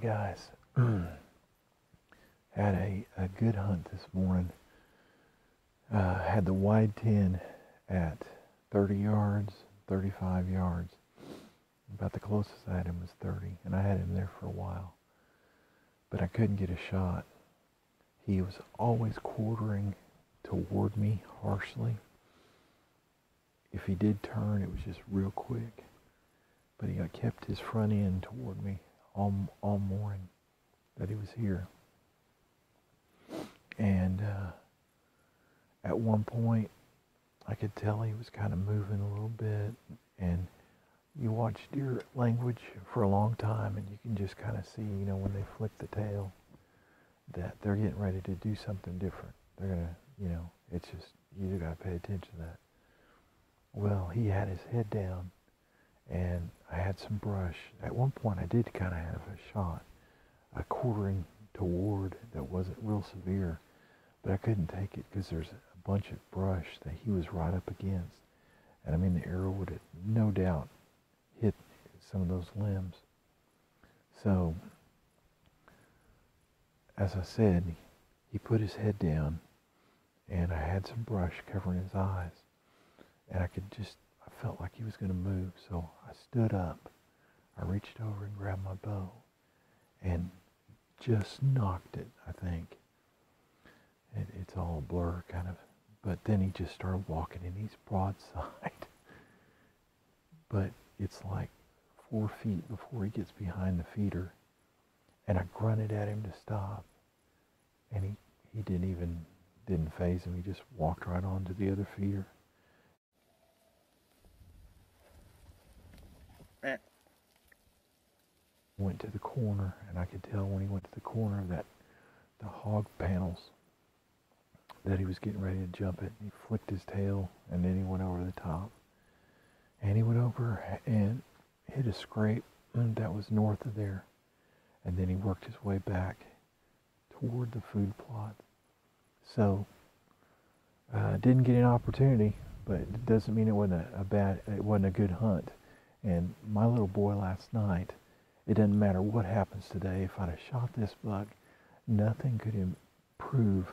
guys, had a good hunt this morning. Had the wide 10 at 30 yards, 35 yards. About the closest I had him was 30, and I had him there for a while. But I couldn't get a shot. He was always quartering toward me harshly. If he did turn, it was just real quick. But he kept his front end toward me all morning that he was here. And at one point, I could tell he was kind of moving a little bit. And you watch deer language for a long time, and you can just kind of see, you know, when they flick the tail, that they're getting ready to do something different. They're going to, you know, it's just, you got to pay attention to that. Well, he had his head down, and I had some brush. At one point, I did kind of have a shot, a quartering toward that wasn't real severe, but I couldn't take it because there's a bunch of brush that he was right up against. And I mean, the arrow would have no doubt hit some of those limbs. So, as I said, he put his head down, and I had some brush covering his eyes. And I felt like he was going to move, so I stood up. I reached over and grabbed my bow, and just knocked it, I think. It's all a blur, kind of. But then he just started walking, and he's broadside. But it's like 4 feet before he gets behind the feeder. And I grunted at him to stop. And he didn't faze him. He just walked right on to the other feeder. Went to the corner, and I could tell when he went to the corner that the hog panels, that he was getting ready to jump it. He flicked his tail, and then he went over the top. And he went over and hit a scrape that was north of there. And then he worked his way back toward the food plot. So, didn't get an opportunity, but it doesn't mean it wasn't a good hunt. And my little boy last night, it doesn't matter what happens today. If I'd have shot this buck, nothing could improve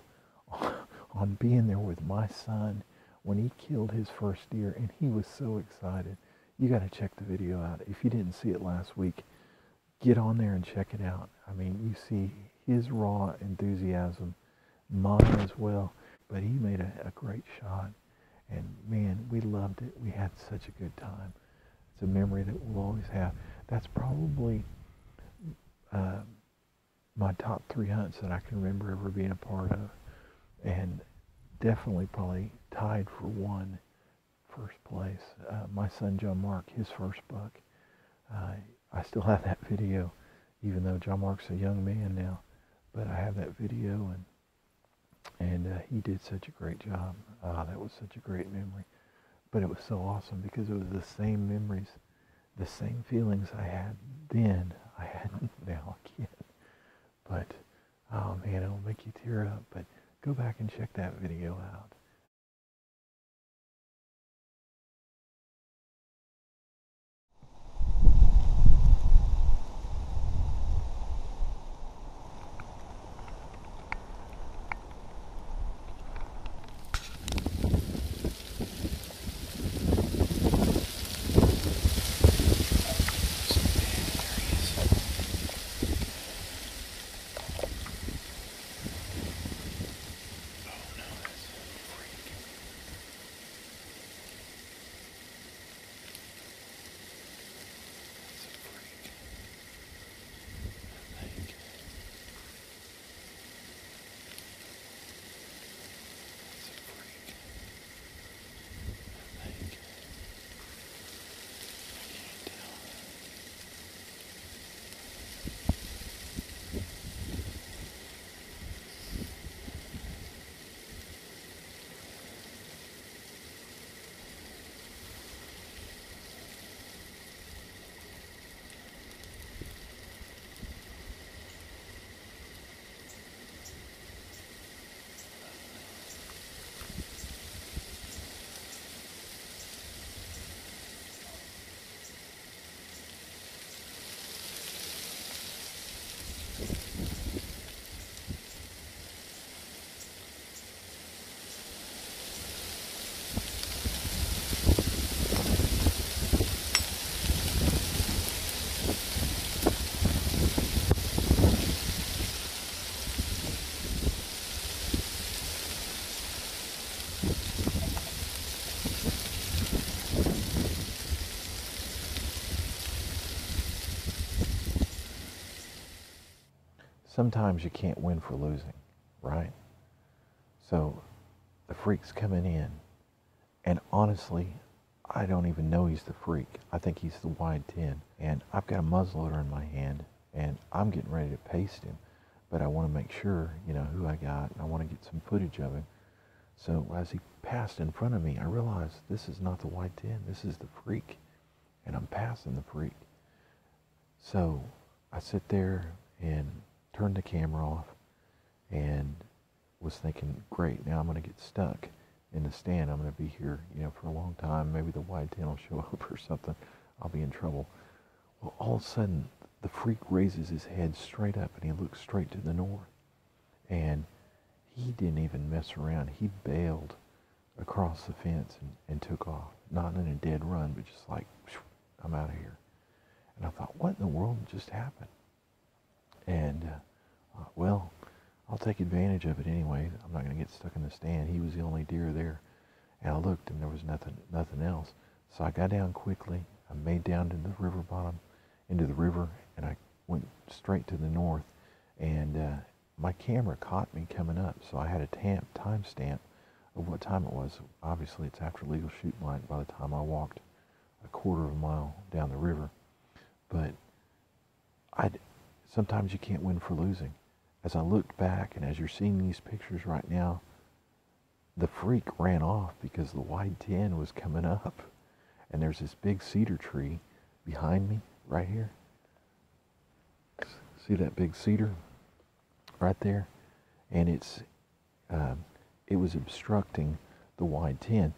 on being there with my son when he killed his first deer, and he was so excited. You got to check the video out. If you didn't see it last week, get on there and check it out. I mean, you see his raw enthusiasm, mine as well, but he made a great shot, and man, we loved it. We had such a good time. It's a memory that we'll always have. That's probably my top 3 hunts that I can remember ever being a part of, and definitely probably tied for first place. My son John Mark, his first buck, I still have that video, even though John Mark's a young man now, but I have that video, and he did such a great job. That was such a great memory, but it was so awesome because it was the same memories, the same feelings I had then, I had now again. But, oh man, it'll make you tear up. But go back and check that video out. sometimes you can't win for losing, right? So the freak's coming in, and honestly, I don't even know he's the freak. I think he's the wide 10, and I've got a muzzleloader in my hand, and I'm getting ready to paste him, but I want to make sure, you know, who I got, and I want to get some footage of him. So as he passed in front of me, I realized this is not the wide 10, this is the freak, and I'm passing the freak. So I sit there and turned the camera off and was thinking, great, now I'm going to get stuck in the stand. I'm going to be here, you know, for a long time. Maybe the wide 10 will show up or something. I'll be in trouble. Well, all of a sudden, the freak raises his head straight up and he looks straight to the north. And he didn't even mess around. He bailed across the fence and took off. Not in a dead run, but just like, I'm out of here. And I thought, what in the world just happened? And, well, I'll take advantage of it anyway. I'm not going to get stuck in the stand. He was the only deer there. And I looked and there was nothing else. So I got down quickly. I made down to the river bottom, into the river, and I went straight to the north. And my camera caught me coming up, so I had a time stamp of what time it was. Obviously, it's after legal shoot light by the time I walked a quarter of a mile down the river. But sometimes you can't win for losing. As I looked back, and as you're seeing these pictures right now, the freak ran off because the wide 10 was coming up. And there's this big cedar tree behind me right here. See that big cedar right there? And it was obstructing the wide 10.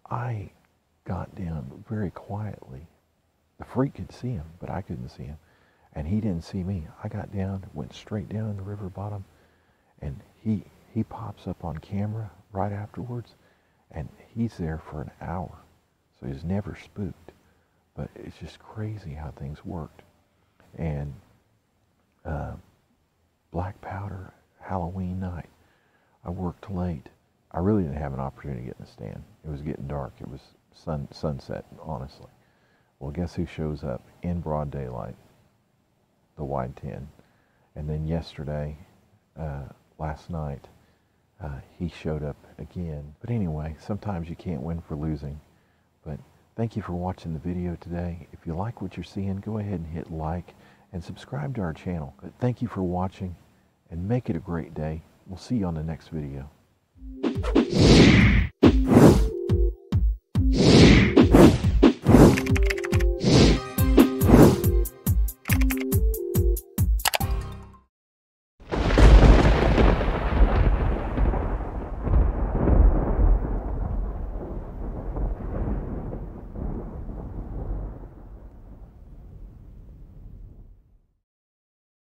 I got down very quietly. The freak could see him, but I couldn't see him. And he didn't see me. I got down, went straight down in the river bottom, and he pops up on camera right afterwards, and he's there for an hour. So he's never spooked. But it's just crazy how things worked. And black powder, Halloween night, I worked late. I really didn't have an opportunity to get in the stand. It was getting dark. It was sunset, honestly. Well, guess who shows up in broad daylight? The wide 10. And then yesterday, last night, he showed up again. But anyway, sometimes you can't win for losing. But thank you for watching the video today. If you like what you're seeing, go ahead and hit like and subscribe to our channel. But thank you for watching, and make it a great day. We'll see you on the next video.